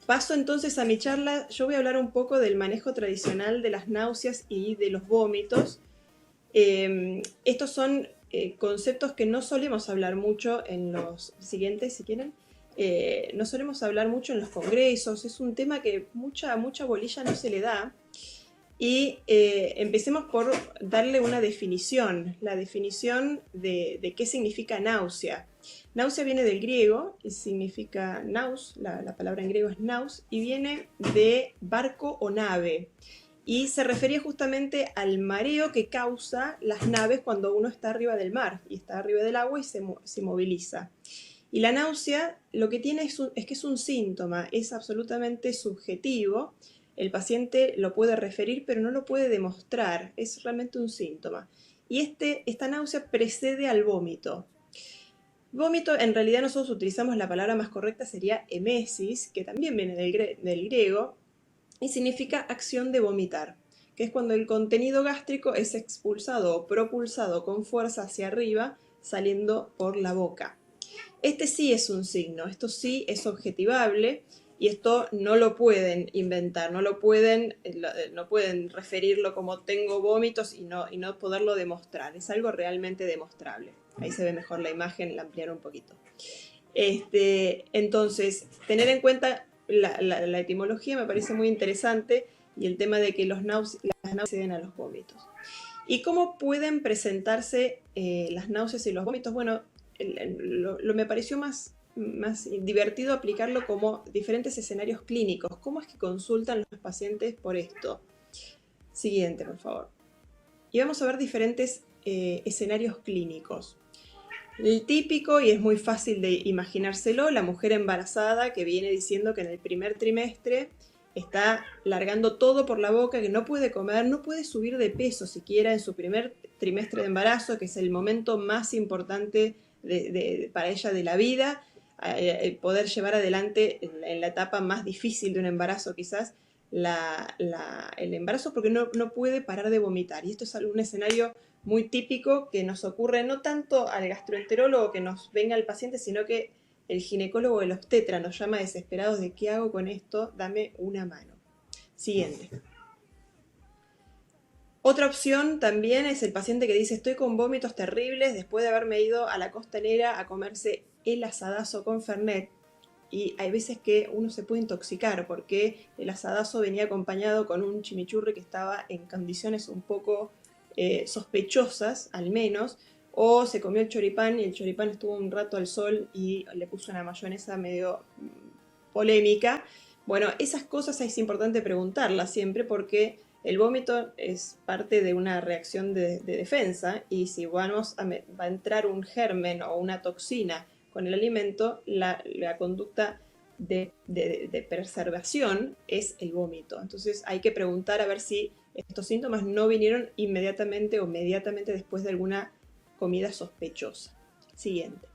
Paso entonces a mi charla. Yo voy a hablar un poco del manejo tradicional de las náuseas y de los vómitos. Estos son conceptos que no solemos hablar mucho en los siguientes, si quieren. No solemos hablar mucho en los congresos. Es un tema que mucha bolilla no se le da. Y empecemos por darle una definición, la definición de qué significa náusea. Náusea viene del griego y significa naus, la palabra en griego es naus, y viene de barco o nave. Y se refería justamente al mareo que causa las naves cuando uno está arriba del mar y está arriba del agua y se moviliza. Y la náusea lo que tiene es que es un síntoma, es absolutamente subjetivo. El paciente lo puede referir, pero no lo puede demostrar. Es realmente un síntoma. Y esta náusea precede al vómito. Vómito, en realidad nosotros utilizamos la palabra más correcta, sería emesis, que también viene del griego, y significa acción de vomitar, que es cuando el contenido gástrico es expulsado o propulsado con fuerza hacia arriba, saliendo por la boca. Este sí es un signo, esto sí es objetivable, y esto no lo pueden inventar, no pueden referirlo como tengo vómitos y no poderlo demostrar. Es algo realmente demostrable. Ahí se ve mejor la imagen, la ampliaron un poquito. Entonces, tener en cuenta la etimología me parece muy interesante, y el tema de que las náuseas ceden a los vómitos. ¿Y cómo pueden presentarse las náuseas y los vómitos? Bueno, me pareció más divertido aplicarlo como diferentes escenarios clínicos. ¿Cómo es que consultan los pacientes por esto? Siguiente, por favor. Y vamos a ver diferentes escenarios clínicos. El típico, y es muy fácil de imaginárselo, la mujer embarazada que viene diciendo que en el primer trimestre está largando todo por la boca, que no puede comer, no puede subir de peso siquiera en su primer trimestre de embarazo, que es el momento más importante para ella de la vida, poder llevar adelante en la etapa más difícil de un embarazo quizás, el embarazo, porque no puede parar de vomitar. Y esto es un escenario muy típico que nos ocurre no tanto al gastroenterólogo que nos venga el paciente, sino que el ginecólogo o el obstetra nos llama desesperados de ¿qué hago con esto? Dame una mano. Siguiente. Otra opción también es el paciente que dice estoy con vómitos terribles después de haberme ido a la costanera a comerse el asadazo con Fernet. Y hay veces que uno se puede intoxicar porque el asadazo venía acompañado con un chimichurri que estaba en condiciones un poco sospechosas, al menos, o se comió el choripán y el choripán estuvo un rato al sol y le puso una mayonesa medio polémica. Bueno, esas cosas es importante preguntarlas siempre porque el vómito es parte de una reacción de defensa, y si va a entrar un germen o una toxina con el alimento, la conducta de preservación es el vómito. Entonces hay que preguntar a ver si estos síntomas no vinieron inmediatamente o mediatamente después de alguna comida sospechosa. Siguiente.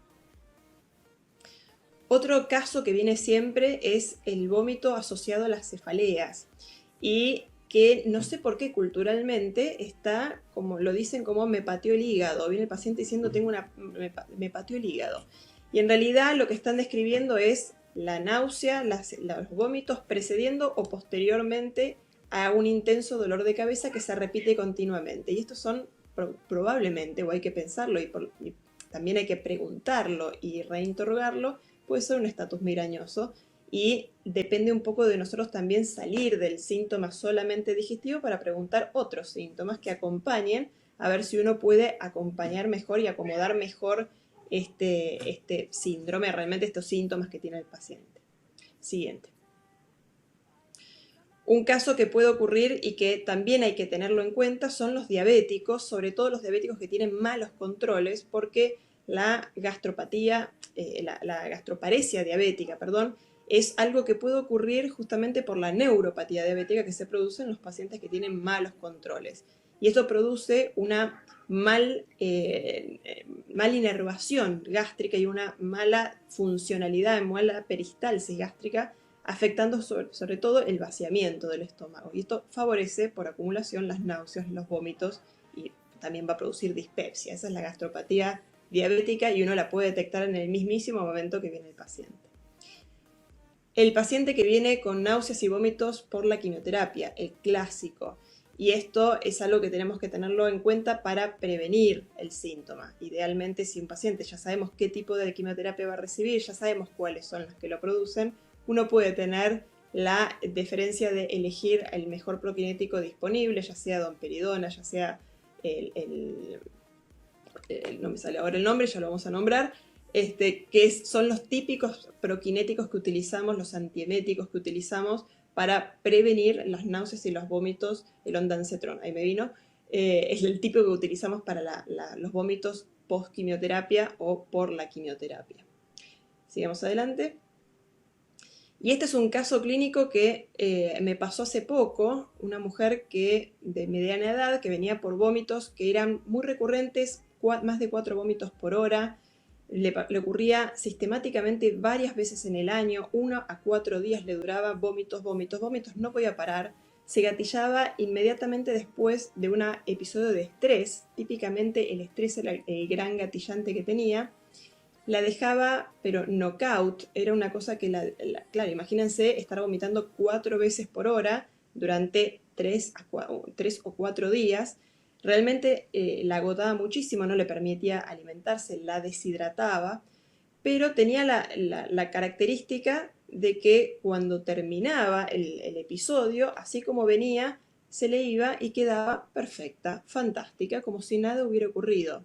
Otro caso que viene siempre es el vómito asociado a las cefaleas, y que no sé por qué culturalmente está, como lo dicen, como me pateó el hígado. Viene el paciente diciendo me pateó el hígado. Y en realidad lo que están describiendo es la náusea, los vómitos precediendo o posteriormente a un intenso dolor de cabeza que se repite continuamente. Y estos son probablemente, o hay que pensarlo y también hay que preguntarlo y reinterrogarlo, puede ser un estatus migrañoso, y depende un poco de nosotros también salir del síntoma solamente digestivo para preguntar otros síntomas que acompañen, a ver si uno puede acompañar mejor y acomodar mejor este síndrome, realmente estos síntomas que tiene el paciente. Siguiente. Un caso que puede ocurrir y que también hay que tenerlo en cuenta son los diabéticos, sobre todo los diabéticos que tienen malos controles, porque la gastroparesia diabética, es algo que puede ocurrir justamente por la neuropatía diabética que se produce en los pacientes que tienen malos controles. Y esto produce una mal inervación gástrica y una mala funcionalidad, mala peristalsis gástrica, afectando sobre todo el vaciamiento del estómago. Y esto favorece por acumulación las náuseas, los vómitos, y también va a producir dispepsia. Esa es la gastropatía diabética y uno la puede detectar en el mismísimo momento que viene el paciente. El paciente que viene con náuseas y vómitos por la quimioterapia, el clásico. Y esto es algo que tenemos que tenerlo en cuenta para prevenir el síntoma. Idealmente, si un paciente ya sabemos qué tipo de quimioterapia va a recibir, ya sabemos cuáles son las que lo producen, uno puede tener la deferencia de elegir el mejor prokinético disponible, ya sea domperidona, ya sea no me sale ahora el nombre, ya lo vamos a nombrar, son los típicos prokinéticos que utilizamos, los antieméticos que utilizamos para prevenir las náuseas y los vómitos, el ondansetron, ahí me vino, es el tipo que utilizamos para los vómitos post-quimioterapia o por la quimioterapia. Sigamos adelante. Y este es un caso clínico que me pasó hace poco, una mujer de mediana edad que venía por vómitos que eran muy recurrentes, más de 4 vómitos por hora, le ocurría sistemáticamente varias veces en el año, 1 a 4 días le duraba vómitos, vómitos, vómitos, no podía parar, se gatillaba inmediatamente después de un episodio de estrés, típicamente el estrés era el gran gatillante que tenía, la dejaba, pero knockout, era una cosa que, claro, imagínense estar vomitando 4 veces por hora durante 3 o 4 días, realmente la agotaba muchísimo, no le permitía alimentarse, la deshidrataba, pero tenía la característica de que cuando terminaba el episodio, así como venía, se le iba y quedaba perfecta, fantástica, como si nada hubiera ocurrido.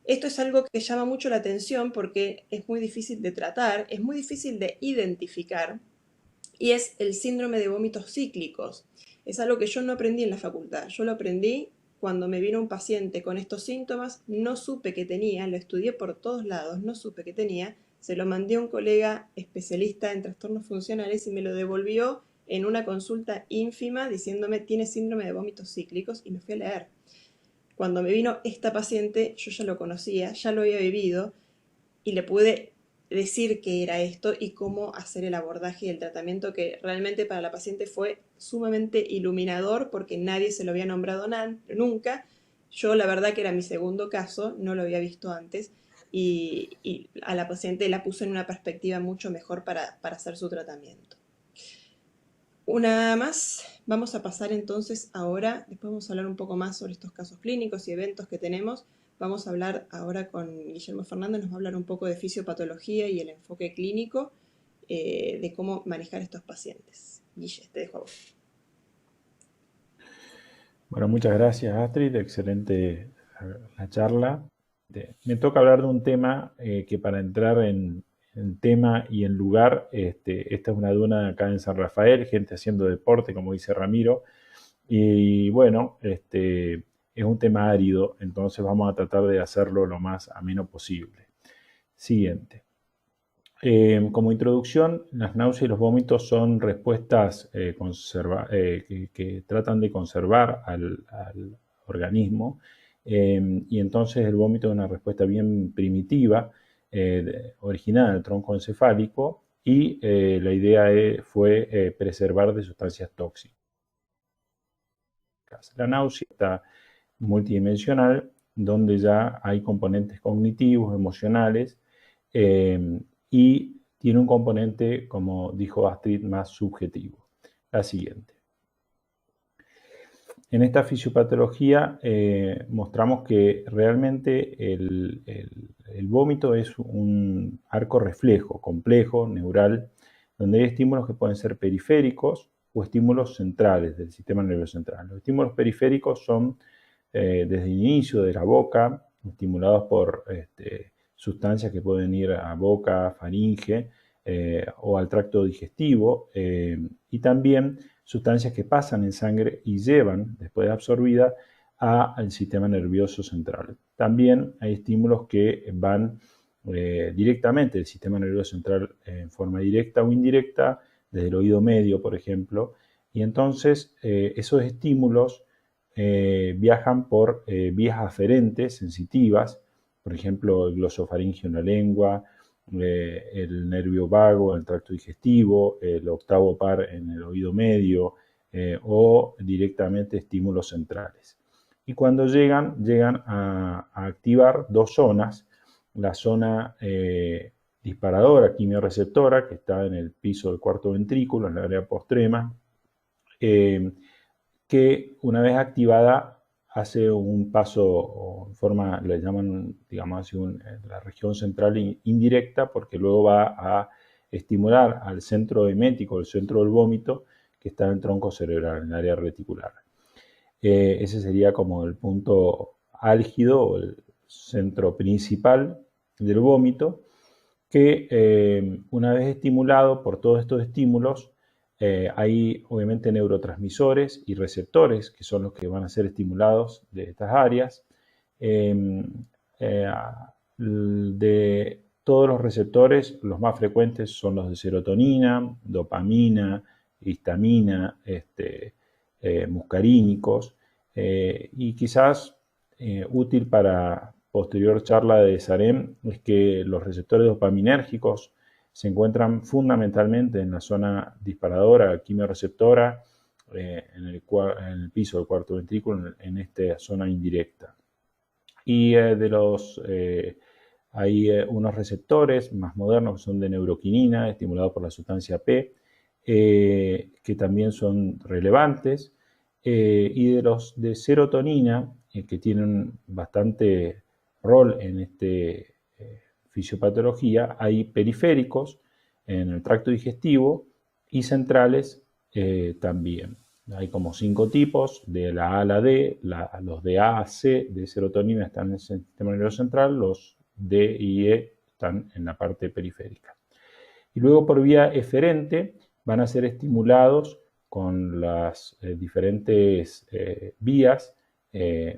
Esto es algo que llama mucho la atención porque es muy difícil de tratar, es muy difícil de identificar y es el síndrome de vómitos cíclicos. Es algo que yo no aprendí en la facultad, yo lo aprendí cuando me vino un paciente con estos síntomas, no supe que tenía, lo estudié por todos lados, no supe que tenía, se lo mandé a un colega especialista en trastornos funcionales y me lo devolvió en una consulta ínfima diciéndome tiene síndrome de vómitos cíclicos y me fui a leer. Cuando me vino esta paciente, yo ya lo conocía, ya lo había vivido y le pude decir qué era esto y cómo hacer el abordaje y el tratamiento que realmente para la paciente fue sumamente iluminador porque nadie se lo había nombrado nunca. Yo la verdad que era mi segundo caso, no lo había visto antes y a la paciente la puso en una perspectiva mucho mejor para hacer su tratamiento. Una más, vamos a pasar entonces ahora, después vamos a hablar un poco más sobre estos casos clínicos y eventos que tenemos. Vamos a hablar ahora con Guillermo Fernández, nos va a hablar un poco de fisiopatología y el enfoque clínico de cómo manejar estos pacientes. Guille, te dejo a vos. Bueno, muchas gracias Astrid, excelente la charla. Me toca hablar de un tema que para entrar en tema y en lugar, esta es una duna acá en San Rafael, gente haciendo deporte, como dice Ramiro, y bueno, es un tema árido, entonces vamos a tratar de hacerlo lo más ameno posible. Siguiente. Como introducción, las náuseas y los vómitos son respuestas que tratan de conservar al organismo y entonces el vómito es una respuesta bien primitiva, originada del tronco encefálico y la idea fue preservar de sustancias tóxicas. La náusea está multidimensional, donde ya hay componentes cognitivos, emocionales, y tiene un componente, como dijo Astrid, más subjetivo. La siguiente. En esta fisiopatología mostramos que realmente el vómito es un arco reflejo complejo, neural, donde hay estímulos que pueden ser periféricos o estímulos centrales del sistema nervioso central. Los estímulos periféricos son desde el inicio de la boca, estimulados por sustancias que pueden ir a boca, faringe o al tracto digestivo, y también sustancias que pasan en sangre y llevan, después de absorbida, al sistema nervioso central. También hay estímulos que van directamente del sistema nervioso central en forma directa o indirecta, desde el oído medio, por ejemplo, y entonces esos estímulos viajan por vías aferentes, sensitivas, por ejemplo, el glosofaringio en la lengua, el nervio vago en el tracto digestivo, el octavo par en el oído medio o directamente estímulos centrales. Y cuando llegan a activar dos zonas, la zona disparadora quimiorreceptora que está en el piso del cuarto ventrículo, en la área postrema, que una vez activada hace un paso, o en forma, le llaman, digamos así, la región central indirecta, porque luego va a estimular al centro emético, el centro del vómito, que está en el tronco cerebral, en el área reticular. Ese sería como el punto álgido o el centro principal del vómito, que una vez estimulado por todos estos estímulos, hay obviamente neurotransmisores y receptores que son los que van a ser estimulados de estas áreas. De todos los receptores, los más frecuentes son los de serotonina, dopamina, histamina, muscarínicos, y quizás útil para posterior charla de Sarem es que los receptores dopaminérgicos se encuentran fundamentalmente en la zona disparadora, quimiorreceptora, en el piso del cuarto ventrículo, en esta zona indirecta. Y hay unos receptores más modernos que son de neuroquinina, estimulados por la sustancia P, que también son relevantes, y de los de serotonina, que tienen bastante rol en fisiopatología, hay periféricos en el tracto digestivo y centrales también. Hay como 5 tipos, de la A a la D, los de A a C de serotonina están en el sistema nervioso central, los D y E están en la parte periférica. Y luego por vía eferente van a ser estimulados con las diferentes vías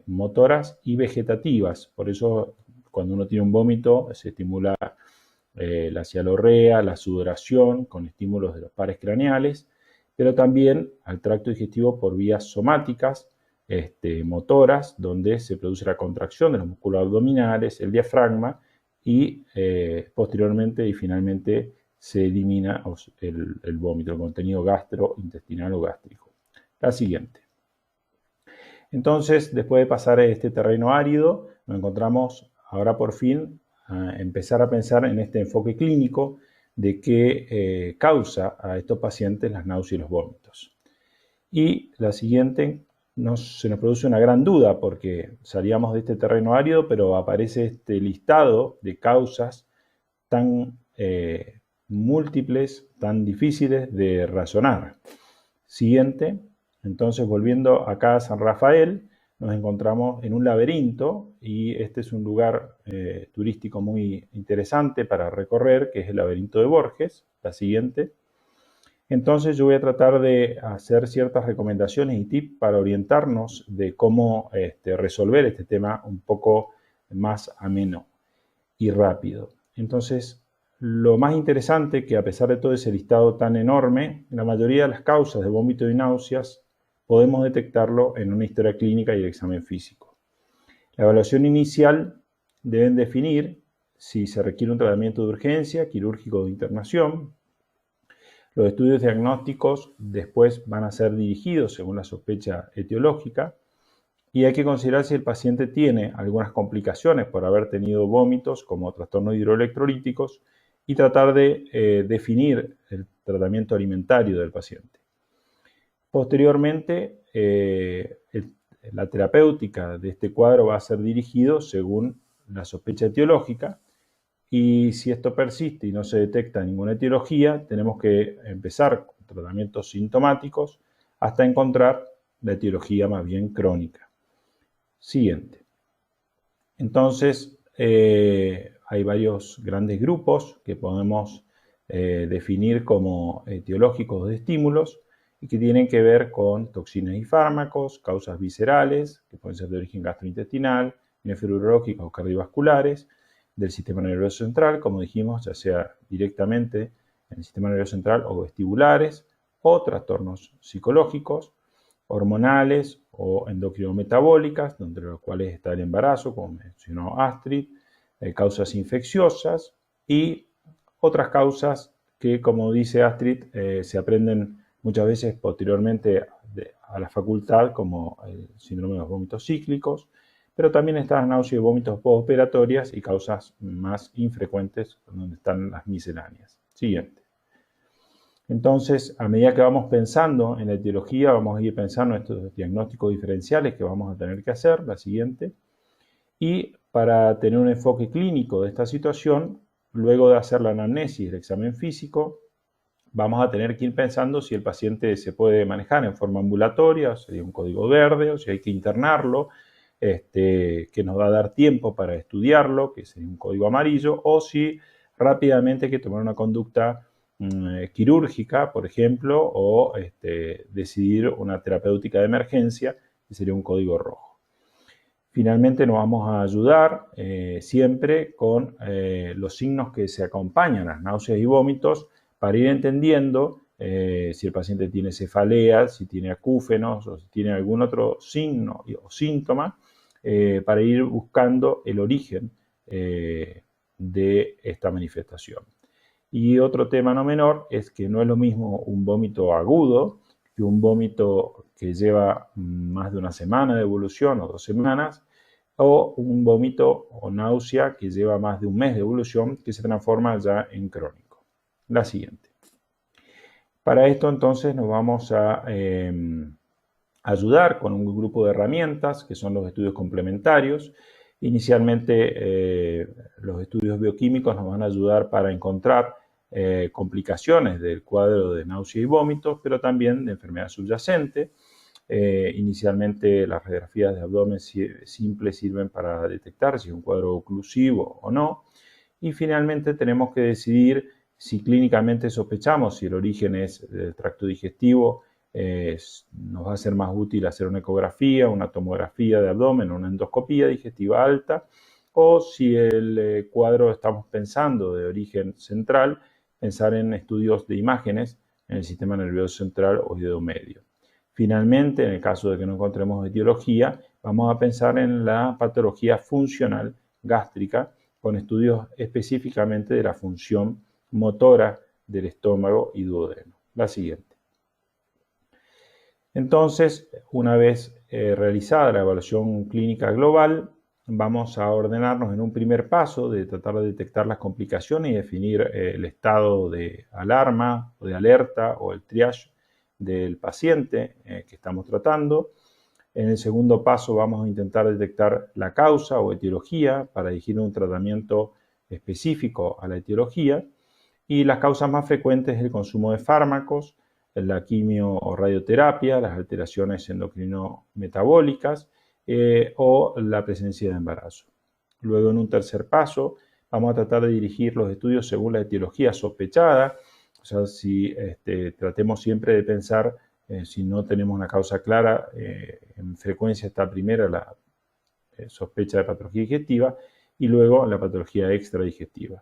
motoras y vegetativas. Por eso cuando uno tiene un vómito se estimula la cialorrea, la sudoración con estímulos de los pares craneales, pero también al tracto digestivo por vías somáticas, motoras, donde se produce la contracción de los músculos abdominales, el diafragma, y posteriormente y finalmente se elimina el vómito, el contenido gastrointestinal o gástrico. La siguiente. Entonces, después de pasar este terreno árido, nos encontramos ahora por fin a empezar a pensar en este enfoque clínico de qué causa a estos pacientes las náuseas y los vómitos. Y la siguiente, se nos produce una gran duda porque salíamos de este terreno árido, pero aparece este listado de causas tan múltiples, tan difíciles de razonar. Siguiente, entonces volviendo acá a San Rafael, nos encontramos en un laberinto y este es un lugar turístico muy interesante para recorrer, que es el laberinto de Borges. La siguiente. Entonces yo voy a tratar de hacer ciertas recomendaciones y tips para orientarnos de cómo resolver este tema un poco más ameno y rápido. Entonces, lo más interesante que a pesar de todo ese listado tan enorme, la mayoría de las causas de vómito y náuseas podemos detectarlo en una historia clínica y el examen físico. La evaluación inicial deben definir si se requiere un tratamiento de urgencia, quirúrgico o de internación. Los estudios diagnósticos después van a ser dirigidos según la sospecha etiológica y hay que considerar si el paciente tiene algunas complicaciones por haber tenido vómitos como trastornos hidroelectrolíticos y tratar de definir el tratamiento alimentario del paciente. Posteriormente, la terapéutica de este cuadro va a ser dirigido según la sospecha etiológica y si esto persiste y no se detecta ninguna etiología, tenemos que empezar con tratamientos sintomáticos hasta encontrar la etiología más bien crónica. Siguiente. Entonces, hay varios grandes grupos que podemos definir como etiológicos de estímulos y que tienen que ver con toxinas y fármacos, causas viscerales, que pueden ser de origen gastrointestinal, nefrológicas o cardiovasculares, del sistema nervioso central, como dijimos, ya sea directamente en el sistema nervioso central o vestibulares, o trastornos psicológicos, hormonales o endocrinometabólicas, entre los cuales está el embarazo, como mencionó Astrid, causas infecciosas y otras causas que, como dice Astrid, se aprenden muchas veces posteriormente a la facultad, como el síndrome de los vómitos cíclicos, pero también están las náuseas y vómitos postoperatorias y causas más infrecuentes donde están las misceláneas. Siguiente. Entonces, a medida que vamos pensando en la etiología, vamos a ir pensando en estos diagnósticos diferenciales que vamos a tener que hacer, la siguiente. Y para tener un enfoque clínico de esta situación, luego de hacer la anamnesis, el examen físico, vamos a tener que ir pensando si el paciente se puede manejar en forma ambulatoria, o sería un código verde, o si hay que internarlo, que nos va a dar tiempo para estudiarlo, que sería un código amarillo, o si rápidamente hay que tomar una conducta quirúrgica, por ejemplo, o decidir una terapéutica de emergencia, que sería un código rojo. Finalmente nos vamos a ayudar siempre con los signos que se acompañan a las náuseas y vómitos para ir entendiendo si el paciente tiene cefalea, si tiene acúfenos o si tiene algún otro signo o síntoma, para ir buscando el origen de esta manifestación. Y otro tema no menor es que no es lo mismo un vómito agudo que un vómito que lleva más de una semana de evolución o 2 semanas, o un vómito o náusea que lleva más de un mes de evolución que se transforma ya en crónico. La siguiente. Para esto entonces nos vamos a ayudar con un grupo de herramientas que son los estudios complementarios. Inicialmente los estudios bioquímicos nos van a ayudar para encontrar complicaciones del cuadro de náusea y vómitos, pero también de enfermedad subyacente. Inicialmente las radiografías de abdomen simple sirven para detectar si es un cuadro oclusivo o no. Y finalmente tenemos que decidir si clínicamente sospechamos si el origen es del tracto digestivo. Nos va a ser más útil hacer una ecografía, una tomografía de abdomen, una endoscopía digestiva alta, o si el cuadro estamos pensando de origen central, pensar en estudios de imágenes en el sistema nervioso central o dedo medio. Finalmente, en el caso de que no encontremos etiología, vamos a pensar en la patología funcional gástrica con estudios específicamente de la función motora del estómago y duodeno. La siguiente. Entonces, una vez realizada la evaluación clínica global, vamos a ordenarnos en un primer paso de tratar de detectar las complicaciones y definir el estado de alarma o de alerta o el triage del paciente que estamos tratando. En el segundo paso vamos a intentar detectar la causa o etiología para dirigir un tratamiento específico a la etiología. Y las causas más frecuentes es el consumo de fármacos, la quimio o radioterapia, las alteraciones endocrino-metabólicas o la presencia de embarazo. Luego, en un tercer paso, vamos a tratar de dirigir los estudios según la etiología sospechada. O sea, si tratemos siempre de pensar, si no tenemos una causa clara, en frecuencia está primero la sospecha de patología digestiva y luego la patología extradigestiva.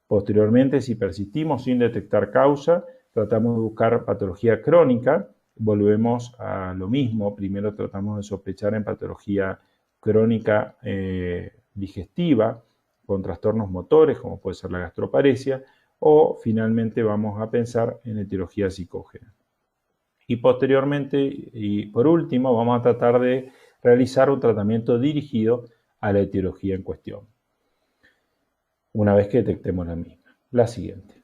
Posteriormente, si persistimos sin detectar causa, tratamos de buscar patología crónica, volvemos a lo mismo, primero tratamos de sospechar en patología crónica digestiva, con trastornos motores, como puede ser la gastroparesia, o finalmente vamos a pensar en etiología psicógena. Y posteriormente, y por último, vamos a tratar de realizar un tratamiento dirigido a la etiología en cuestión, una vez que detectemos la misma. La siguiente.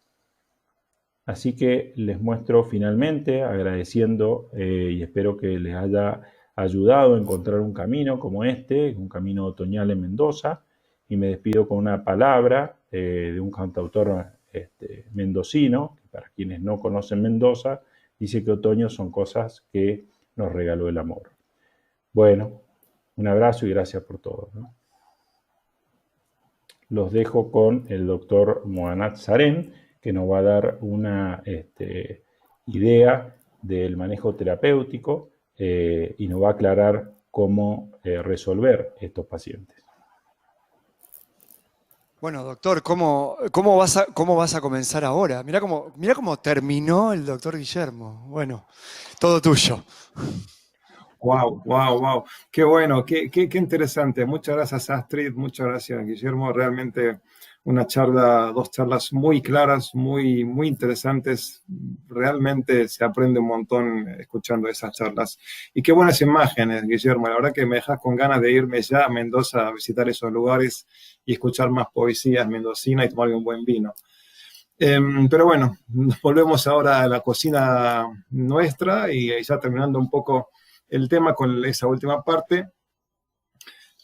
Así que les muestro finalmente, agradeciendo y espero que les haya ayudado a encontrar un camino como este, un camino otoñal en Mendoza, y me despido con una palabra de un cantautor mendocino, que para quienes no conocen Mendoza, dice que otoño son cosas que nos regaló el amor. Bueno, un abrazo y gracias por todo, ¿no? Los dejo con el doctor Moanad Sarén, que nos va a dar una idea del manejo terapéutico y nos va a aclarar cómo resolver estos pacientes. Bueno, doctor, ¿cómo vas a comenzar ahora? Mirá cómo terminó el doctor Guillermo. Bueno, todo tuyo. Wow. Qué bueno, qué interesante. Muchas gracias, Astrid. Muchas gracias, Guillermo. Realmente una charla, dos charlas muy claras, muy, muy interesantes. Realmente se aprende un montón escuchando esas charlas. Y qué buenas imágenes, Guillermo. La verdad que me dejas con ganas de irme ya a Mendoza a visitar esos lugares y escuchar más poesías mendocinas y tomarme un buen vino. Pero bueno, volvemos ahora a la cocina nuestra y ya terminando un poco el tema con esa última parte.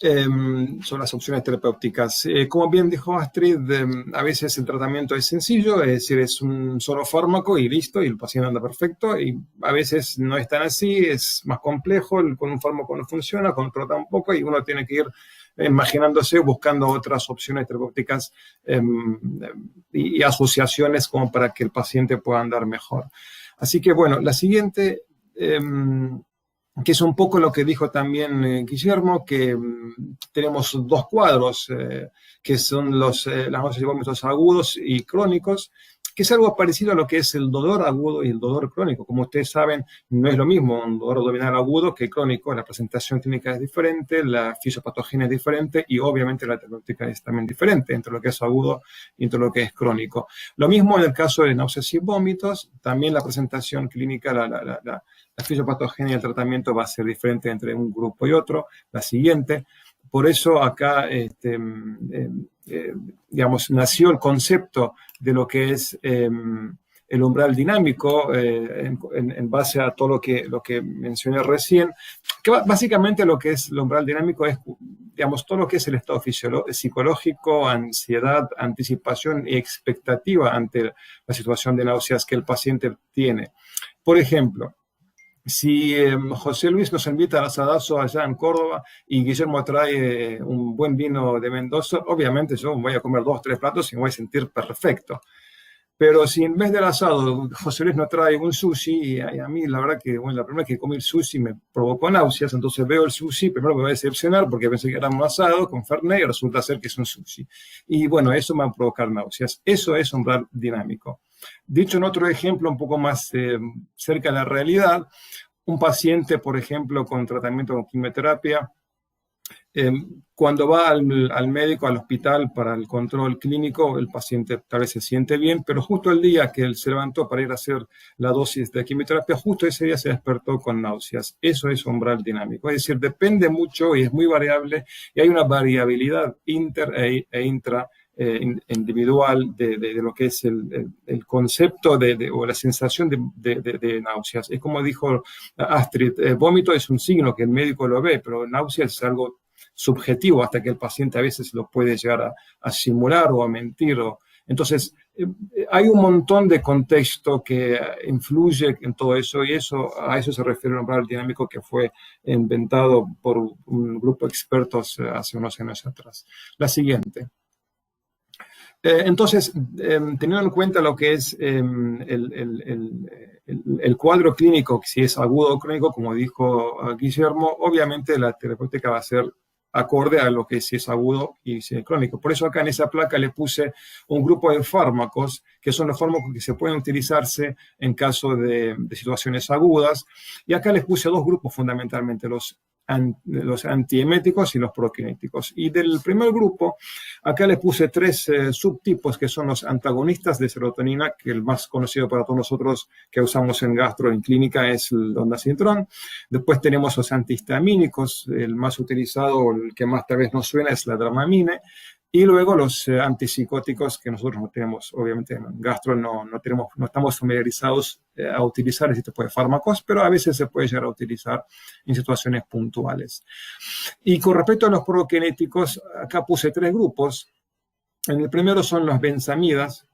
Son las opciones terapéuticas. Como bien dijo Astrid, a veces el tratamiento es sencillo, es decir, es un solo fármaco y listo, y el paciente anda perfecto, y a veces no es tan así, es más complejo, con un fármaco no funciona, con otro tampoco, y uno tiene que ir imaginándose, buscando otras opciones terapéuticas y asociaciones como para que el paciente pueda andar mejor. Así que bueno, la siguiente... que es un poco lo que dijo también Guillermo, que tenemos dos cuadros, que son las náuseas y vómitos agudos y crónicos, que es algo parecido a lo que es el dolor agudo y el dolor crónico. Como ustedes saben, no es lo mismo un dolor abdominal agudo que crónico, la presentación clínica es diferente, la fisiopatogenia es diferente y obviamente la terapéutica es también diferente entre lo que es agudo y entre lo que es crónico. Lo mismo en el caso de náuseas y vómitos, también la presentación clínica, la fisiopatogenia y el tratamiento va a ser diferente entre un grupo y otro. La siguiente. Por eso acá, digamos, nació el concepto de lo que es el umbral dinámico en base a todo lo que mencioné recién, que básicamente lo que es el umbral dinámico es, digamos, todo lo que es el estado psicológico, ansiedad, anticipación y expectativa ante la situación de náuseas que el paciente tiene. Por ejemplo, si José Luis nos invita al asadazo allá en Córdoba y Guillermo trae un buen vino de Mendoza, obviamente yo voy a comer 2 o 3 platos y me voy a sentir perfecto. Pero si en vez del asado José Luis no trae un sushi, y a mí la verdad que bueno, la primera vez que comí el sushi me provocó náuseas, entonces veo el sushi, primero me voy a decepcionar porque pensé que era un asado con fernet y resulta ser que es un sushi. Y bueno, eso me va a provocar náuseas. Eso es umbral dinámico. Dicho en otro ejemplo un poco más cerca de la realidad, un paciente, por ejemplo, con tratamiento con quimioterapia, cuando va al médico, al hospital para el control clínico, el paciente tal vez se siente bien, pero justo el día que él se levantó para ir a hacer la dosis de quimioterapia, justo ese día se despertó con náuseas. Eso es umbral dinámico. Es decir, depende mucho y es muy variable y hay una variabilidad inter e intra individual de lo que es el concepto o la sensación de náuseas. Es como dijo Astrid, vómito es un signo que el médico lo ve, pero náuseas es algo subjetivo hasta que el paciente a veces lo puede llegar a simular o a mentir. Entonces, hay un montón de contexto que influye en todo eso y a eso se refiere el umbral dinámico que fue inventado por un grupo de expertos hace unos años atrás. La siguiente. Entonces, teniendo en cuenta lo que es el cuadro clínico, si es agudo o crónico, como dijo Guillermo, obviamente la terapéutica va a ser acorde a lo que si es agudo y si es crónico. Por eso acá en esa placa le puse un grupo de fármacos, que son los fármacos que se pueden utilizarse en caso de situaciones agudas. Y acá les puse 2 grupos fundamentalmente, los antieméticos y los prokinéticos. Y del primer grupo, acá les puse 3 subtipos que son los antagonistas de serotonina, que el más conocido para todos nosotros que usamos en gastro, en clínica, es el ondansetron. Después tenemos los antihistamínicos, el más utilizado, el que más tal vez nos suena es la dramamine. Y luego los antipsicóticos que nosotros no tenemos, obviamente en gastro no estamos familiarizados a utilizar ese tipo de fármacos, pero a veces se puede llegar a utilizar en situaciones puntuales. Y con respecto a los prokinéticos, acá puse 3 grupos. En el primero son los benzamidas,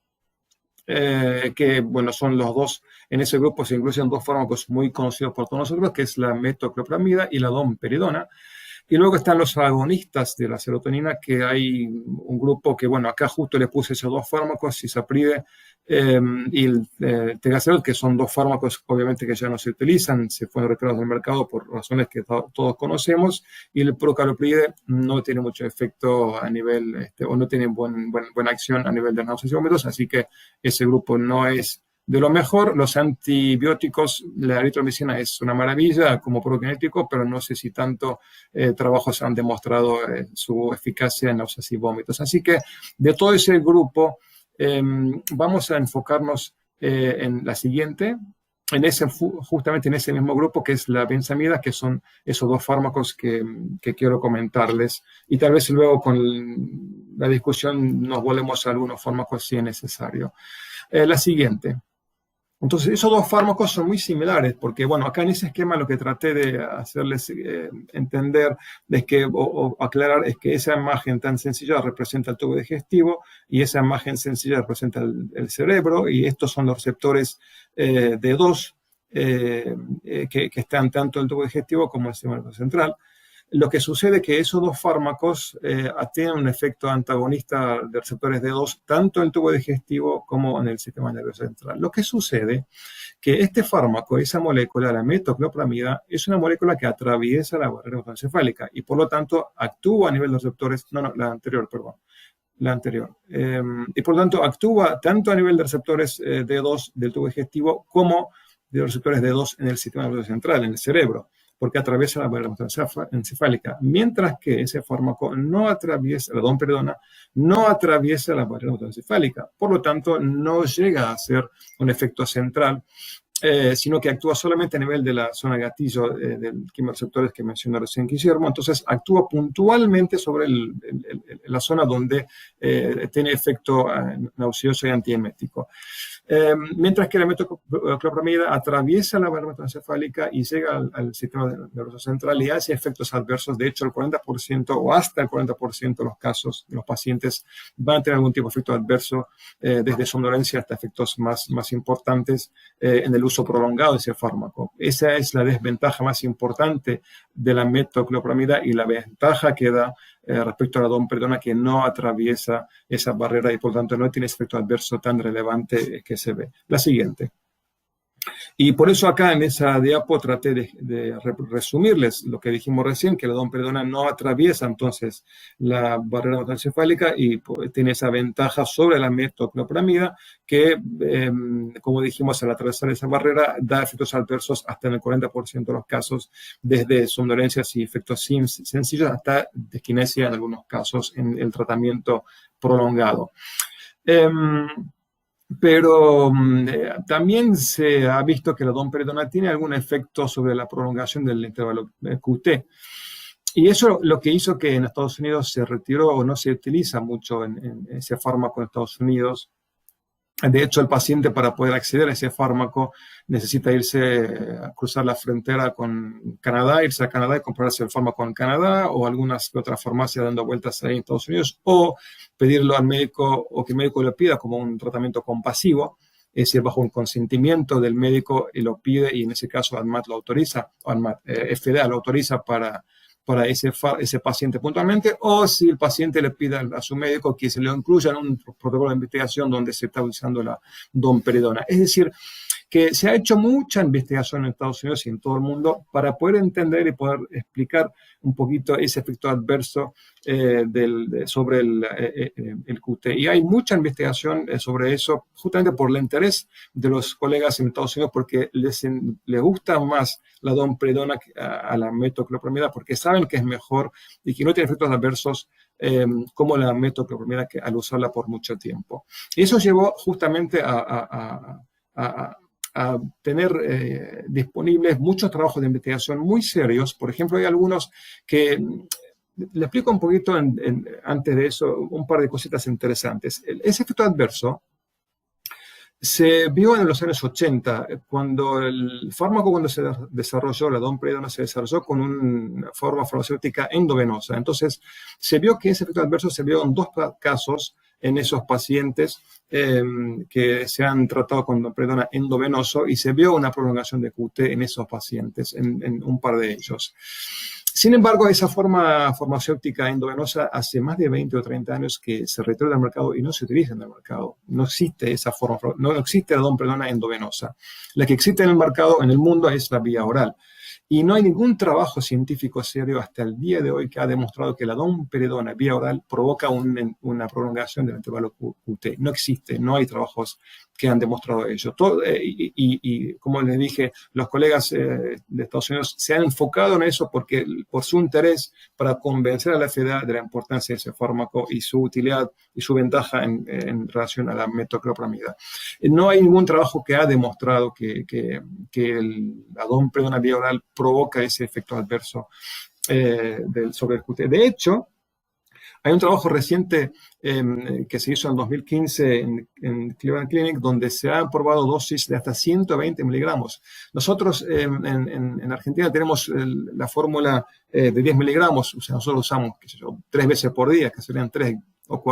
que bueno, son los 2, en ese grupo se incluyen 2 fármacos muy conocidos por todos nosotros, que es la metoclopramida y la domperidona. Y luego están los agonistas de la serotonina, que hay un grupo que, bueno, acá justo le puse esos 2 fármacos, cisapride y el tegaserol, que son 2 fármacos obviamente que ya no se utilizan, se fueron retirados del mercado por razones que todos conocemos, y el procalopride no tiene mucho efecto a nivel, o no tiene buena acción a nivel de náuseas y vómitos, así que ese grupo no es de lo mejor. Los antibióticos, la eritromicina es una maravilla como prokinético, pero no sé si tanto trabajos han demostrado su eficacia en náuseas y vómitos. Así que de todo ese grupo vamos a enfocarnos en la siguiente, justamente en ese mismo grupo, que es la benzamida, que son esos dos fármacos que quiero comentarles. Y tal vez luego con la discusión nos volvemos a algunos fármacos si es necesario. La siguiente. Entonces, esos dos fármacos son muy similares, porque, bueno, acá en ese esquema lo que traté de hacerles entender es que, o aclarar, es que esa imagen tan sencilla representa el tubo digestivo y esa imagen sencilla representa el cerebro, y estos son los receptores D2 que están tanto en el tubo digestivo como en el sistema nervioso central. Lo que sucede es que esos dos fármacos tienen un efecto antagonista de receptores D2 tanto en el tubo digestivo como en el sistema nervioso central. Lo que sucede es que este fármaco, esa molécula, la metoclopramida, es una molécula que atraviesa la barrera hematoencefálica y por lo tanto actúa a nivel de receptores, la anterior. Y por lo tanto actúa tanto a nivel de receptores D2 del tubo digestivo como de los receptores D2 en el sistema nervioso central, en el cerebro, porque atraviesa la barrera encefálica, mientras que ese fármaco no atraviesa, la domperidona, no atraviesa la barrera encefálica, por lo tanto no llega a ser un efecto central, sino que actúa solamente a nivel de la zona gatillo del quimioreceptores que mencionó recién Guillermo. Entonces actúa puntualmente sobre la zona donde tiene efecto nauseoso y antiemético. Mientras que la metoclopramida atraviesa la barrera encefálica y llega al sistema nervioso central y hace efectos adversos. De hecho, el 40% o hasta el 40% de los casos de los pacientes van a tener algún tipo de efecto adverso, desde somnolencia hasta efectos más importantes en el uso prolongado de ese fármaco. Esa es la desventaja más importante de la metoclopramida y la ventaja que da respecto a la domperidona, que no atraviesa esa barrera y por lo tanto no tiene ese efecto adverso tan relevante que se ve. La siguiente. Y por eso acá en esa diapo traté de resumirles lo que dijimos recién, que la domperidona no atraviesa entonces la barrera hematoencefálica y tiene esa ventaja sobre la metoclopramida que, como dijimos, al atravesar esa barrera da efectos adversos hasta en el 40% de los casos, desde somnolencias y efectos sencillos hasta disquinesia en algunos casos en el tratamiento prolongado. Pero también se ha visto que la domperidona tiene algún efecto sobre la prolongación del intervalo QT. Y eso lo que hizo que en Estados Unidos se retiró o no se utiliza mucho en ese fármaco en Estados Unidos. De hecho, el paciente para poder acceder a ese fármaco necesita irse a cruzar la frontera con Canadá, irse a Canadá y comprarse el fármaco en Canadá o algunas otras farmacias dando vueltas ahí en Estados Unidos, o pedirlo al médico o que el médico lo pida como un tratamiento compasivo, es decir, bajo un consentimiento del médico y lo pide y en ese caso ANMAT lo autoriza, o ANMAT, FDA lo autoriza para ese paciente puntualmente, o si el paciente le pide a su médico que se lo incluya en un protocolo de investigación donde se está usando la domperidona. Es decir, que se ha hecho mucha investigación en Estados Unidos y en todo el mundo para poder entender y poder explicar un poquito ese efecto adverso sobre el QT. Y hay mucha investigación sobre eso, justamente por el interés de los colegas en Estados Unidos, porque les gusta más la domperidona a la metoclopramida, porque saben que es mejor y que no tiene efectos adversos como la metoclopramida al usarla por mucho tiempo. Y eso llevó justamente a tener disponibles muchos trabajos de investigación muy serios. Por ejemplo, hay algunos que, le explico un poquito antes de eso, un par de cositas interesantes. Ese efecto adverso se vio en los años 80, cuando el fármaco, cuando se desarrolló, la domperidona, se desarrolló con una forma farmacéutica endovenosa. Entonces, se vio que ese efecto adverso se vio en 2 casos en esos pacientes que se han tratado con domperidona endovenoso, y se vio una prolongación de QT en esos pacientes, en un par de ellos. Sin embargo, esa forma farmacéutica endovenosa hace más de 20 o 30 años que se retiró del mercado y no se utiliza en el mercado. No existe esa forma, no existe la domperidona endovenosa. La que existe en el mercado, en el mundo, es la vía oral. Y no hay ningún trabajo científico serio hasta el día de hoy que ha demostrado que la domperidona vía oral provoca una prolongación del intervalo QT. No existe, no hay trabajos que han demostrado ello. Y como les dije, los colegas de Estados Unidos se han enfocado en eso por su interés para convencer a la FDA de la importancia de ese fármaco y su utilidad y su ventaja en relación a la metoclopramida. No hay ningún trabajo que ha demostrado que la domperidona vía oral provoca ese efecto adverso sobre el QT. De hecho, hay un trabajo reciente que se hizo en 2015 en Cleveland Clinic donde se han probado dosis de hasta 120 miligramos. Nosotros en Argentina tenemos la fórmula de 10 miligramos, o sea, nosotros usamos, qué sé yo, 3 veces por día, que serían 30 o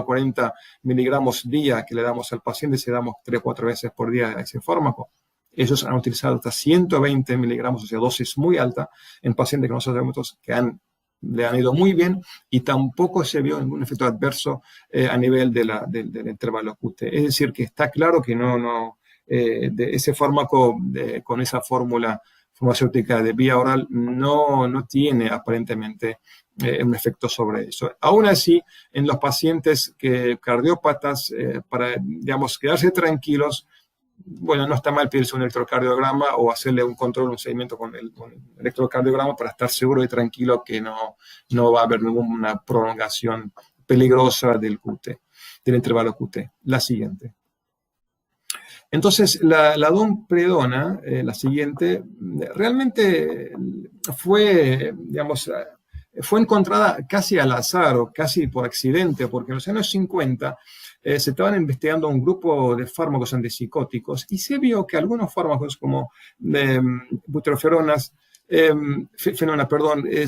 40 miligramos día que le damos al paciente si le damos 3 o 4 veces por día a ese fármaco. Ellos han utilizado hasta 120 miligramos, o sea, dosis muy alta, en pacientes que nosotros tenemos que le han ido muy bien y tampoco se vio ningún efecto adverso a nivel del intervalo QT. Es decir, que está claro que de ese fármaco con esa fórmula farmacéutica de vía oral no tiene aparentemente un efecto sobre eso. Aún así, en los pacientes cardiópatas, para, digamos, quedarse tranquilos, bueno, no está mal pedirse un electrocardiograma o hacerle un control, un seguimiento con el electrocardiograma para estar seguro y tranquilo que no va a haber ninguna prolongación peligrosa del QT, del intervalo QT. La siguiente. Entonces, la domperidona, la siguiente, realmente fue, digamos, fue encontrada casi al azar o casi por accidente, porque en los años 50 se estaban investigando un grupo de fármacos antipsicóticos y se vio que algunos fármacos como buterofenonas,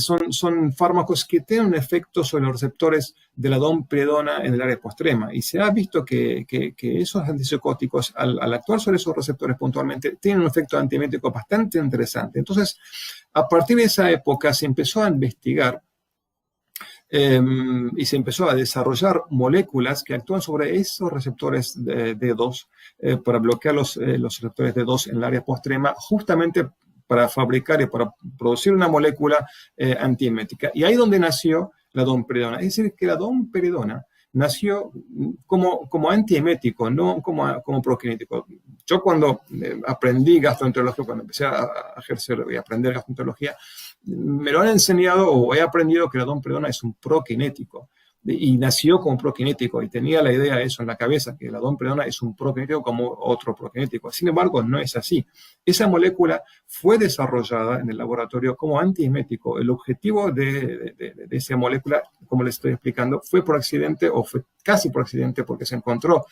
son fármacos que tienen un efecto sobre los receptores de la domperidona en el área postrema. Y se ha visto que esos antipsicóticos, al actuar sobre esos receptores puntualmente, tienen un efecto antiemético bastante interesante. Entonces, a partir de esa época se empezó a investigar y se empezó a desarrollar moléculas que actúan sobre esos receptores de D2 para bloquear los receptores D2 en el área postrema, justamente para fabricar y para producir una molécula antiemética. Y ahí es donde nació la domperidona. Es decir, que la domperidona nació como antiemético, no como prokinético. Yo cuando aprendí gastroenterología, cuando empecé a ejercer y aprender gastroenterología, me lo han enseñado o he aprendido que la domperidona es un prokinético. Y nació como prokinético y tenía la idea de eso en la cabeza, que la domperidona es un prokinético como otro prokinético. Sin embargo, no es así. Esa molécula fue desarrollada en el laboratorio como antiemético. El objetivo de esa molécula, como les estoy explicando, fue por accidente o fue casi por accidente porque se encontró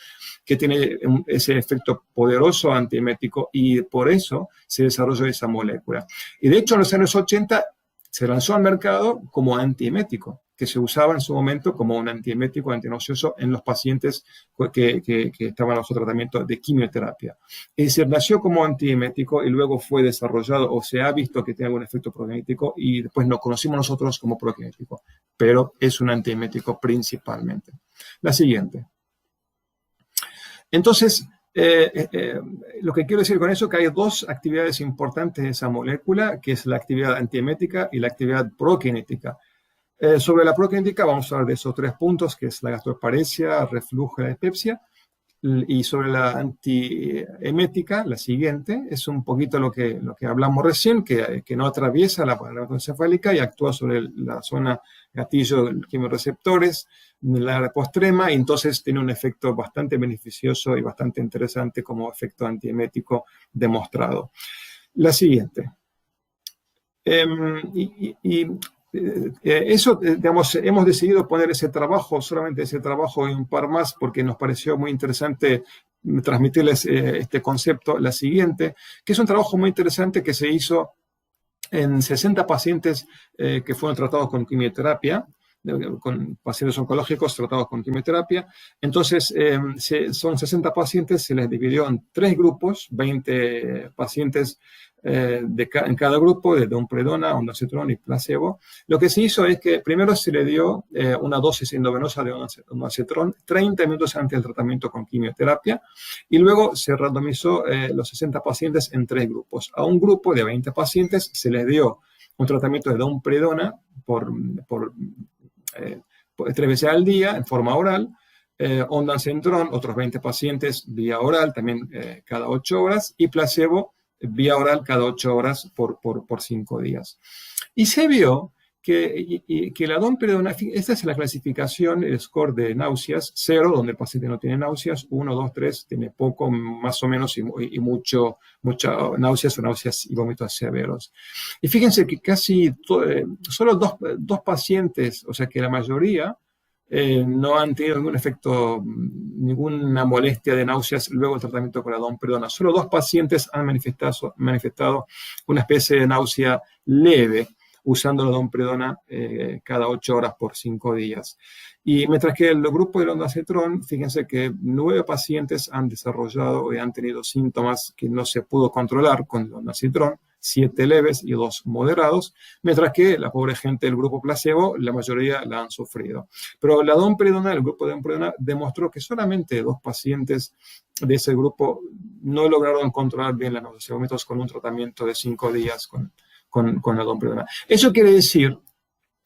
que tiene ese efecto poderoso antiemético y por eso se desarrolló esa molécula. Y de hecho, en los años 80 se lanzó al mercado como antiemético, que se usaba en su momento como un antiemético antinauseoso en los pacientes que estaban bajo tratamiento de quimioterapia. Es decir, nació como antiemético y luego fue desarrollado o se ha visto que tiene algún efecto prokinético y después lo conocimos nosotros como prokinético, pero es un antiemético principalmente. La siguiente. Entonces, lo que quiero decir con eso es que hay dos actividades importantes de esa molécula, que es la actividad antiemética y la actividad prokinética. Sobre la prokinética vamos a hablar de esos 3 puntos, que es la gastroparesia, reflujo y la dispepsia. Y sobre la antiemética, la siguiente, es un poquito lo que hablamos recién, que no atraviesa la pared encefálica y actúa sobre la zona gatillo de quimioreceptores, la área postrema, y entonces tiene un efecto bastante beneficioso y bastante interesante como efecto antiemético demostrado. La siguiente. Eso, digamos, hemos decidido poner ese trabajo, solamente ese trabajo y un par más, porque nos pareció muy interesante transmitirles este concepto. La siguiente, que es un trabajo muy interesante que se hizo en 60 pacientes que fueron tratados con quimioterapia con pacientes oncológicos tratados con quimioterapia. Entonces, son 60 pacientes, se les dividió en 3 grupos, 20 pacientes en cada grupo, de domperidona, ondansetron y placebo. Lo que se hizo es que primero se le dio una dosis endovenosa de ondansetron 30 minutos antes del tratamiento con quimioterapia, y luego se randomizó los 60 pacientes en 3 grupos. A un grupo de 20 pacientes se les dio un tratamiento de domperidona por 3 veces al día en forma oral, ondansetron, otros 20 pacientes vía oral, también cada 8 horas, y placebo vía oral cada 8 horas por 5 días. Y se vio que la domperidona, esta es la clasificación, el score de náuseas, 0, donde el paciente no tiene náuseas, 1, 2, 3, tiene poco, más o menos, y mucha náuseas o náuseas y vómitos severos. Y fíjense que casi solo dos pacientes, o sea que la mayoría, no han tenido ningún efecto, ninguna molestia de náuseas luego del tratamiento con la domperidona. Solo 2 pacientes han manifestado una especie de náusea leve usando la domperidona cada 8 horas por 5 días. Y mientras que el grupo del ondansetron, fíjense que 9 pacientes han desarrollado y han tenido síntomas que no se pudo controlar con el ondansetron, 7 leves y 2 moderados, mientras que la pobre gente del grupo placebo, la mayoría la han sufrido. Pero la domperidona, el grupo de domperidona, demostró que solamente 2 pacientes de ese grupo no lograron controlar bien las náuseas y vómitos con un tratamiento de 5 días con la domperidona. Eso quiere decir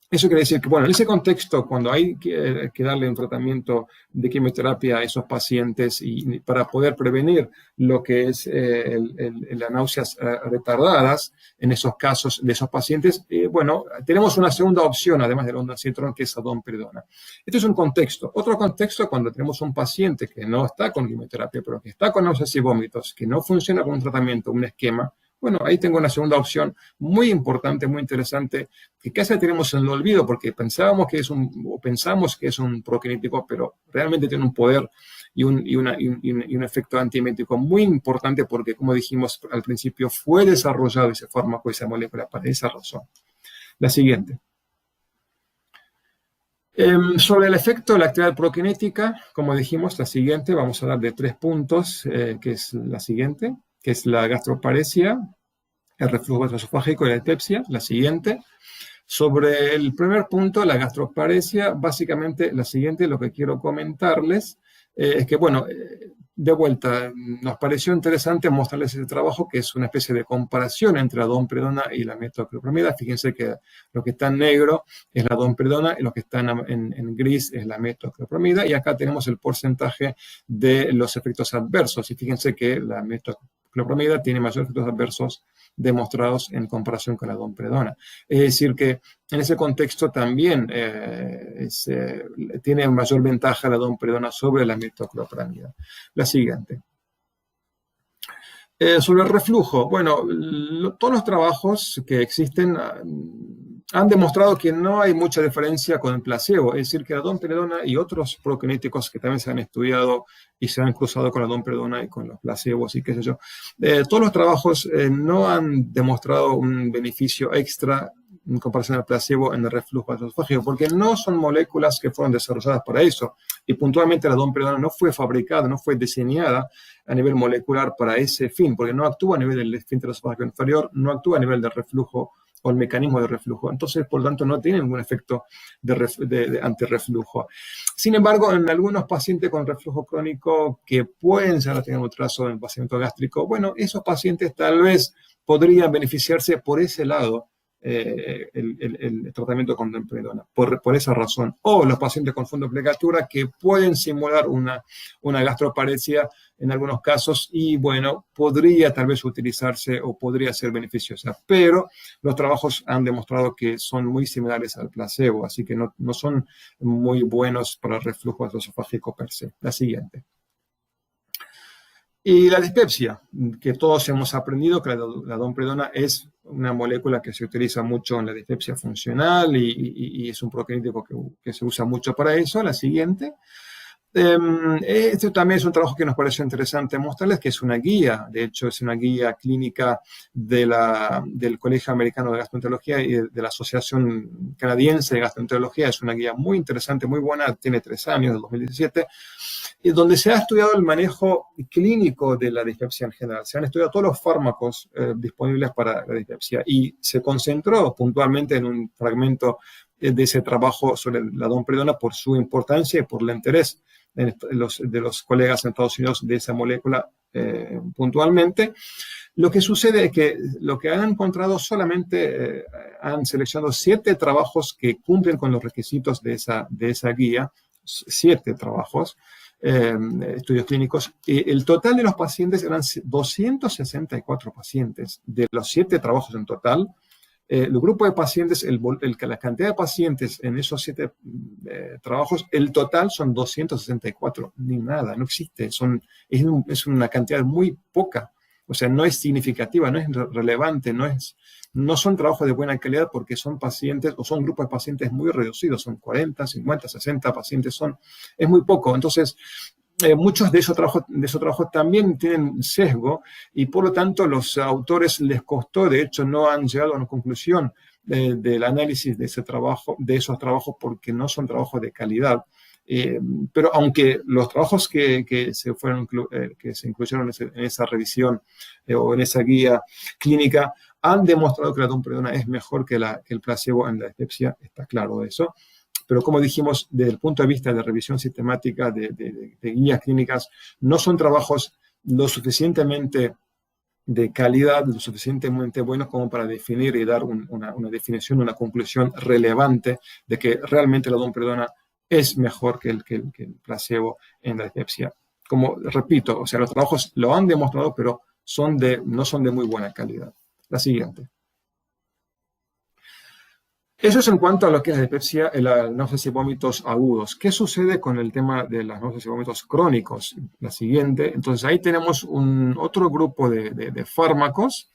que, bueno, en ese contexto, cuando hay que darle un tratamiento de quimioterapia a esos pacientes y para poder prevenir lo que es las náuseas retardadas en esos casos de esos pacientes, bueno, tenemos una segunda opción, además del ondansetron, que es la domperidona. Este es un contexto. Otro contexto, cuando tenemos un paciente que no está con quimioterapia, pero que está con náuseas y vómitos, que no funciona con un tratamiento, un esquema, bueno, ahí tengo una segunda opción muy importante, muy interesante, que casi tenemos en el olvido porque pensamos que es un prokinético, pero realmente tiene un poder y un efecto antiemético muy importante porque, como dijimos al principio, fue desarrollado ese fármaco, esa molécula, para esa razón. La siguiente. Sobre el efecto de la actividad prokinética, como dijimos, la siguiente, vamos a hablar de 3 puntos, que es la siguiente, que es la gastroparesia, el reflujo gastroesofágico y la dispepsia. La siguiente. Sobre el primer punto, la gastroparesia, básicamente la siguiente, lo que quiero comentarles es que, bueno, de vuelta, nos pareció interesante mostrarles este trabajo, que es una especie de comparación entre la domperidona y la metoclopramida. Fíjense que lo que está en negro es la domperidona y lo que está en gris es la metoclopramida. Y acá tenemos el porcentaje de los efectos adversos. Y fíjense que la metoclopramida tiene mayores efectos adversos demostrados en comparación con la domperidona. Es decir, que en ese contexto también tiene mayor ventaja la domperidona sobre la metoclopramida. La siguiente. Sobre el reflujo, bueno, todos los trabajos que existen han demostrado que no hay mucha diferencia con el placebo, es decir, que la domperidona y otros prokinéticos que también se han estudiado y se han cruzado con la domperidona y con los placebos y qué sé yo, todos los trabajos no han demostrado un beneficio extra en comparación al placebo en el reflujo gastroesofágico, porque no son moléculas que fueron desarrolladas para eso. Y puntualmente la domperidona no fue fabricada, no fue diseñada a nivel molecular para ese fin, porque no actúa a nivel del esfínter esofágico inferior, no actúa a nivel del reflujo o el mecanismo de reflujo. Entonces, por lo tanto, no tiene ningún efecto de antirreflujo. Sin embargo, en algunos pacientes con reflujo crónico que pueden ya tener un trazo en el vaciamiento gástrico, bueno, esos pacientes tal vez podrían beneficiarse por ese lado el tratamiento con domperidona, por esa razón. O los pacientes con fondo de plegatura que pueden simular una gastroparesia en algunos casos y, bueno, podría tal vez utilizarse o podría ser beneficiosa. Pero los trabajos han demostrado que son muy similares al placebo, así que no son muy buenos para el reflujo gastroesofágico per se. La siguiente. Y la dispepsia, que todos hemos aprendido que la domperidona es una molécula que se utiliza mucho en la dispepsia funcional y es un prokinético que se usa mucho para eso. La siguiente. Este también es un trabajo que nos pareció interesante mostrarles, que es una guía, de hecho es una guía clínica del Colegio Americano de Gastroenterología y de la Asociación Canadiense de Gastroenterología. Es una guía muy interesante, muy buena, tiene 3 años, del 2017, y donde se ha estudiado el manejo clínico de la dispepsia en general. Se han estudiado todos los fármacos disponibles para la dispepsia y se concentró puntualmente en un fragmento de ese trabajo sobre la domperidona por su importancia y por el interés de los colegas en Estados Unidos de esa molécula puntualmente. Lo que sucede es que lo que han encontrado solamente han seleccionado 7 trabajos que cumplen con los requisitos de esa guía, 7 trabajos, estudios clínicos. Y el total de los pacientes eran 264 pacientes. De los 7 trabajos en total, el grupo de pacientes, la cantidad de pacientes en esos 7 trabajos, el total son 264, ni nada, no existe, es una cantidad muy poca, o sea, no es significativa, no es relevante, no son trabajos de buena calidad porque son pacientes, o son grupos de pacientes muy reducidos, son 40, 50, 60 pacientes, es muy poco. Entonces, muchos de esos trabajos también tienen sesgo y por lo tanto los autores les costó, de hecho no han llegado a una conclusión del análisis de esos trabajos porque no son trabajos de calidad. Pero aunque los trabajos que se incluyeron en esa revisión o en esa guía clínica han demostrado que la domperidona es mejor que el placebo en la dispepsia, está claro eso. Pero como dijimos, desde el punto de vista de revisión sistemática de guías clínicas, no son trabajos lo suficientemente de calidad, lo suficientemente buenos como para definir y dar una definición, una conclusión relevante de que realmente la domperidona es mejor que el placebo en la dispepsia. Como repito, o sea, los trabajos lo han demostrado, pero no son de muy buena calidad. La siguiente. Eso es en cuanto a lo que es la dispepsia, las náuseas y vómitos agudos. ¿Qué sucede con el tema de las náuseas y vómitos crónicos? La siguiente. Entonces, ahí tenemos otro grupo de fármacos,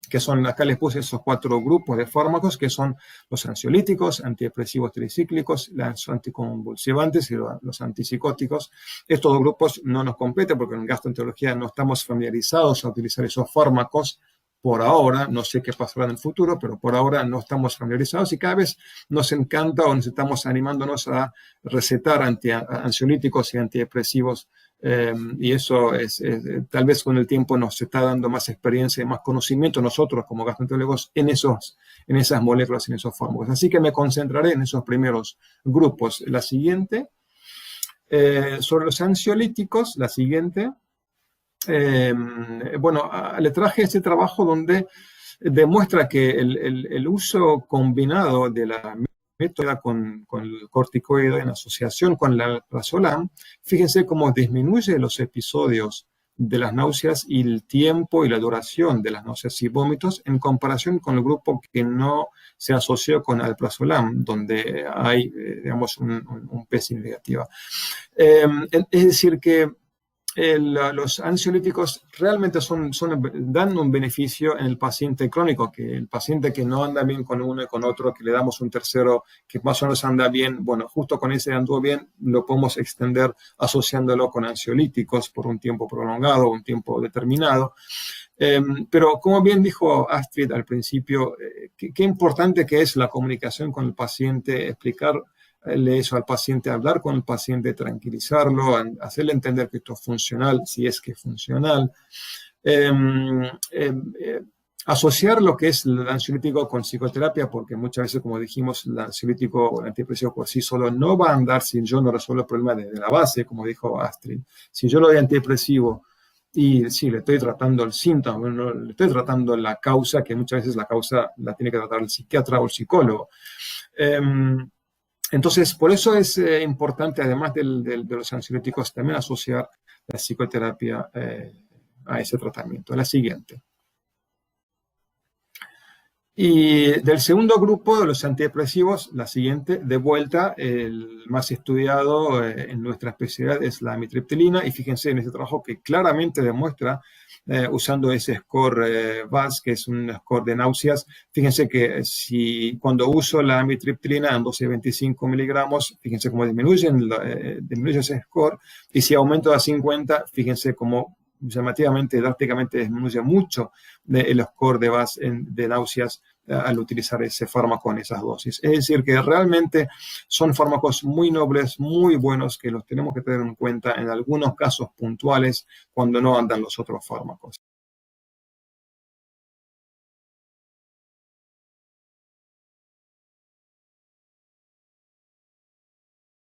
que son, acá les puse esos 4 grupos de fármacos, que son los ansiolíticos, antidepresivos tricíclicos, los anticonvulsivantes y los antipsicóticos. Estos 2 grupos no nos competen porque en gastroenterología no estamos familiarizados a utilizar esos fármacos. Por ahora, no sé qué pasará en el futuro, pero por ahora no estamos familiarizados y cada vez nos encanta o nos estamos animándonos a recetar ansiolíticos y antidepresivos. Y eso tal vez con el tiempo nos está dando más experiencia y más conocimiento nosotros como gastroenterólogos en esas moléculas, en esos fármacos. Así que me concentraré en esos primeros grupos. La siguiente, sobre los ansiolíticos, la siguiente. Bueno, le traje este trabajo donde demuestra que el uso combinado de la métoda con el corticoide en asociación con la alprazolam, fíjense cómo disminuye los episodios de las náuseas y el tiempo y la duración de las náuseas y vómitos en comparación con el grupo que no se asoció con alprazolam, donde hay, digamos, un P significativa. Es decir que los ansiolíticos realmente dan un beneficio en el paciente crónico, que el paciente que no anda bien con uno y con otro, que le damos un tercero que más o menos anda bien, bueno, justo con ese anduvo bien, lo podemos extender asociándolo con ansiolíticos por un tiempo prolongado, un tiempo determinado. Pero como bien dijo Astrid al principio, qué importante que es la comunicación con el paciente, explicarle eso al paciente, hablar con el paciente, tranquilizarlo, hacerle entender que esto es funcional, si es que es funcional. Asociar lo que es el ansiolítico con psicoterapia, porque muchas veces, como dijimos, el ansiolítico o el antidepresivo por sí solo no va a andar si yo no resuelvo el problema desde la base, como dijo Astrid. Si yo lo doy antidepresivo y sí, le estoy tratando el síntoma, no, le estoy tratando la causa, que muchas veces la causa la tiene que tratar el psiquiatra o el psicólogo. Entonces, por eso es importante, además de los ansiolíticos, también asociar la psicoterapia a ese tratamiento. La siguiente. Y del segundo grupo de los antidepresivos, la siguiente, de vuelta, el más estudiado en nuestra especialidad es la amitriptilina. Y fíjense en este trabajo que claramente demuestra usando ese score VAS, que es un score de náuseas. Fíjense que cuando uso la amitriptilina en 12-25 miligramos, fíjense cómo disminuye ese score, y si aumento a 50, fíjense cómo llamativamente, drásticamente disminuye mucho el score de VAS de náuseas al utilizar ese fármaco en esas dosis. Es decir, que realmente son fármacos muy nobles, muy buenos, que los tenemos que tener en cuenta en algunos casos puntuales cuando no andan los otros fármacos.